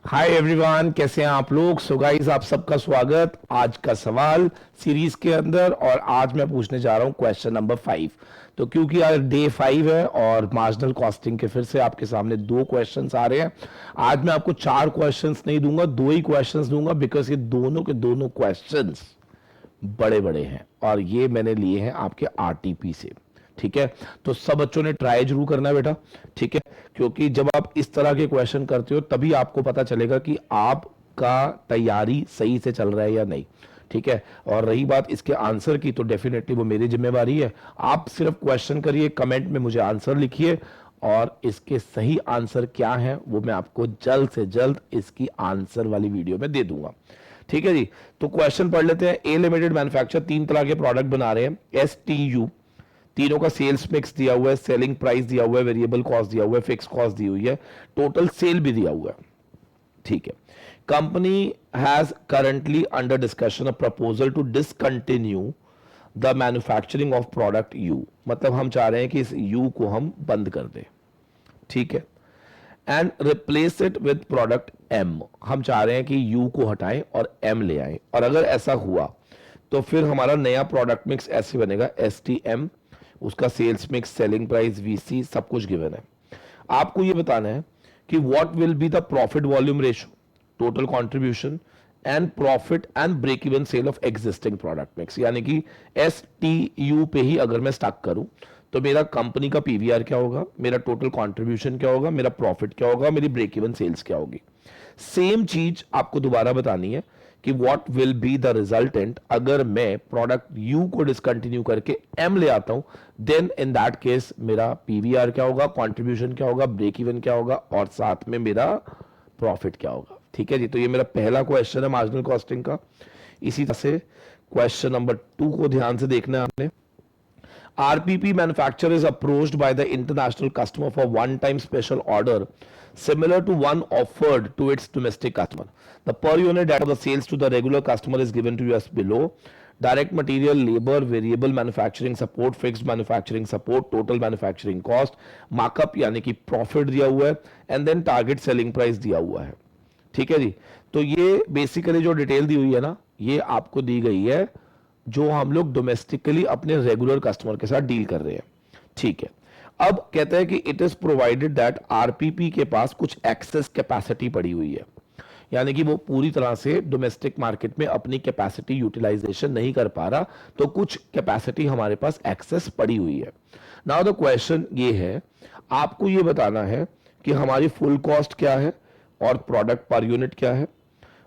Hi everyone, कैसे हैं आप लोग। सो गाइस, आप सबका स्वागत आज का सवाल सीरीज के अंदर। और आज मैं पूछने जा रहा हूं क्वेश्चन नंबर 5। तो क्योंकि आज डे 5 है और मार्जिनल कॉस्टिंग के फिर से आपके सामने दो क्वेश्चंस आ रहे हैं। आज मैं आपको 4 क्वेश्चंस नहीं दूंगा, 2 ही क्वेश्चंस दूंगा, बिकॉज ये दोनों के दोनों क्वेश्चंस बड़े बड़े हैं और ये मैंने लिए हैं आपके आरटीपी से। ठीक है, तो सब बच्चों ने ट्राई जरूर करना है बेटा। ठीक है, क्योंकि जब आप इस तरह के क्वेश्चन करते हो तभी आपको पता चलेगा कि आपका तैयारी सही से चल रहा है या नहीं। ठीक है, और रही बात इसके आंसर की, तो डेफिनेटली वो मेरी जिम्मेवारी है। आप सिर्फ क्वेश्चन करिए, कमेंट में मुझे आंसर लिखिए और इसके सही आंसर क्या है वो मैं आपको जल्द से जल्द इसकी आंसर वाली वीडियो में दे दूंगा। ठीक है जी, तो क्वेश्चन पढ़ लेते हैं। ए लिमिटेड मैन्युफैक्चर 3 तरह के प्रोडक्ट बना रहे हैं। STU तीनों का सेल्स मिक्स दिया हुआ है, सेलिंग प्राइस दिया हुआ है, वेरिएबल कॉस्ट दिया हुआ है, फिक्स कॉस्ट दी हुई है, टोटल सेल भी दिया हुआ है। ठीक है, company has currently under discussion a proposal to discontinue the manufacturing of product U. मतलब हम चाह रहे हैं कि इस यू को हम बंद कर दें। ठीक है, and replace it with product M. हम चाह रहे हैं कि यू को हटाएं और एम ले आएं। और अगर ऐसा हुआ तो फिर हमारा नया प्रोडक्ट मिक्स ऐसे बनेगा STM, उसका sales mix, selling price, VC सब कुछ गिवन है। आपको ये बताना है कि what will be the profit volume ratio, total contribution and profit and break even sale of existing product mix. यानी कि STU पे ही अगर मैं स्टक करूं तो मेरा कंपनी का PVR क्या होगा, मेरा टोटल कंट्रीब्यूशन क्या होगा, मेरा प्रॉफिट क्या होगा, मेरी ब्रेक इवन सेल्स क्या होगी। सेम चीज आपको दोबारा बतानी है कि what will be the resultant अगर मैं प्रोडक्ट यू को डिसकंटिन्यू करके एम ले आता हूं। देन इन दैट केस मेरा PVR क्या होगा, कंट्रीब्यूशन क्या होगा, ब्रेक इवन क्या होगा और साथ में मेरा प्रॉफिट क्या होगा। ठीक है जी, तो ये मेरा पहला क्वेश्चन है मार्जिनल कॉस्टिंग का। इसी तरह से क्वेश्चन नंबर 2 को ध्यान से देखना है आपने। RPP manufacturer is approached by the international customer for one-time special order similar to one offered to its domestic customer. The per unit data of the sales to the regular customer is given to you as below. Direct material, labor, variable manufacturing support, fixed manufacturing support, total manufacturing cost, markup यानी कि profit दिया हुआ है, and then target selling price दिया हुआ है। ठीक है जी, तो ये बेसिकली जो डिटेल दी हुई है ना, ये आपको दी गई है जो हम लोग डोमेस्टिकली अपने रेगुलर कस्टमर के साथ डील कर रहे हैं। ठीक है, अब कहते हैं कि it is provided that RPP के पास कुछ एक्सेस कैपेसिटी पड़ी हुई है, यानी कि वो पूरी तरह से डोमेस्टिक मार्केट में अपनी कैपेसिटी यूटिलाइजेशन नहीं कर पा रहा, तो कुछ कैपेसिटी हमारे पास एक्सेस पड़ी हुई है। नाउ द क्वेश्चन ये है, आपको ये बताना है कि हमारी फुल कॉस्ट क्या है और प्रोडक्ट पर यूनिट क्या है,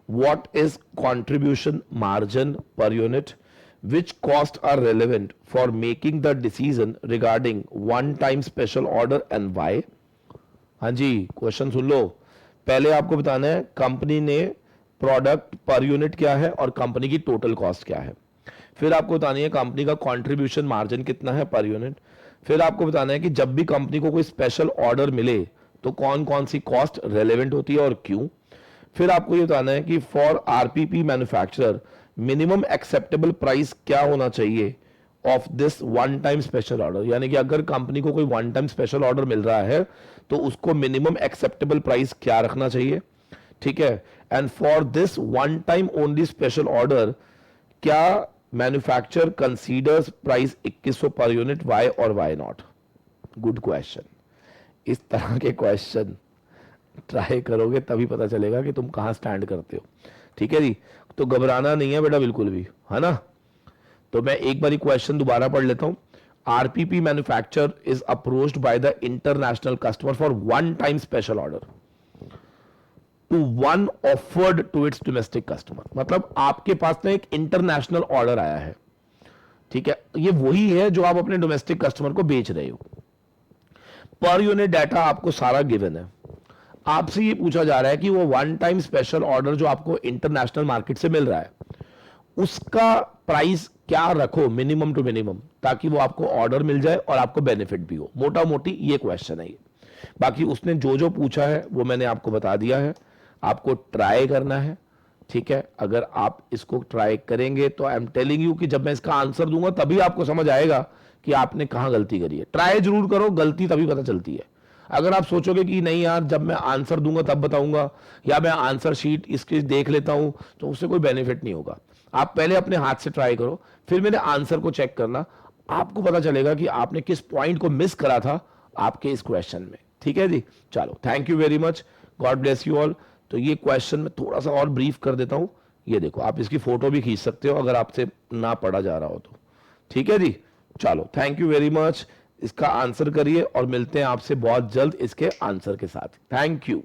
what is contribution margin per unit, which costs are relevant for making the decision regarding one time special order and why। हाँ जी, क्वेश्चन सुन लो। पहले आपको बताना है कंपनी ने प्रोडक्ट पर यूनिट क्या है और कंपनी की टोटल कॉस्ट क्या है। फिर आपको बतानी है कंपनी का कंट्रीब्यूशन मार्जिन कितना है पर यूनिट। फिर आपको बताना है कि जब भी कंपनी को कोई स्पेशल ऑर्डर मिले तो कौन कौन सी कॉस्ट रेलेवेंट होती है और क्यों। फिर आपको ये बताना है कि for RPP manufacturer minimum acceptable price क्या होना चाहिए of this one time special order. यानी कि अगर कंपनी को कोई वन टाइम स्पेशल ऑर्डर मिल रहा है तो उसको मिनिमम एक्सेप्टेबल प्राइस क्या रखना चाहिए। ठीक है, and for this one time only special order क्या manufacture considers price 2100 per unit, why or why not. Good question. इस तरह के क्वेश्चन ट्राई करोगे तभी पता चलेगा कि तुम कहां स्टैंड करते हो। ठीक है जी, तो घबराना नहीं है बेटा बिल्कुल भी, है ना। तो मैं एक बार क्वेश्चन दोबारा पढ़ लेता हूं। RPP manufacture is approached by the international customer for one time special order to one offered to its domestic customer. मतलब आपके पास ना एक इंटरनेशनल ऑर्डर आया है। ठीक है, ये वही है जो आप अपने डोमेस्टिक कस्टमर को बेच रहे हो। पर यूनिट डाटा आपको सारा गिवन है। आपसे ये पूछा जा रहा है कि वो वन टाइम स्पेशल ऑर्डर जो आपको इंटरनेशनल मार्केट से मिल रहा है उसका प्राइस क्या रखो मिनिमम टू मिनिमम, ताकि वो आपको ऑर्डर मिल जाए और आपको बेनिफिट भी हो। मोटा मोटी ये क्वेश्चन है ये। बाकी उसने जो जो पूछा है वो मैंने आपको बता दिया है, आपको ट्राई करना है। ठीक है, अगर आप इसको ट्राई करेंगे तो आई एम टेलिंग यू कि जब मैं इसका आंसर दूंगा तभी आपको समझ आएगा कि आपने कहां गलती करी है। ट्राई जरूर करो, गलती तभी पता चलती है। अगर आप सोचोगे कि नहीं यार जब मैं आंसर दूंगा तब बताऊंगा, या मैं आंसर शीट इसकी देख लेता हूं, तो उससे कोई बेनिफिट नहीं होगा। आप पहले अपने हाथ से ट्राई करो, फिर मेरे आंसर को चेक करना, आपको पता चलेगा कि आपने किस पॉइंट को मिस करा था आपके इस क्वेश्चन में। ठीक है जी, चलो thank you very much, God bless you all. तो ये क्वेश्चन में थोड़ा सा और ब्रीफ कर देता हूं। ये देखो, आप इसकी फोटो भी खींच सकते हो अगर आपसे ना पढ़ा जा रहा हो तो। ठीक है जी, चलो थैंक यू वेरी मच। इसका आंसर करिए और मिलते हैं आपसे बहुत जल्द इसके आंसर के साथ। Thank you.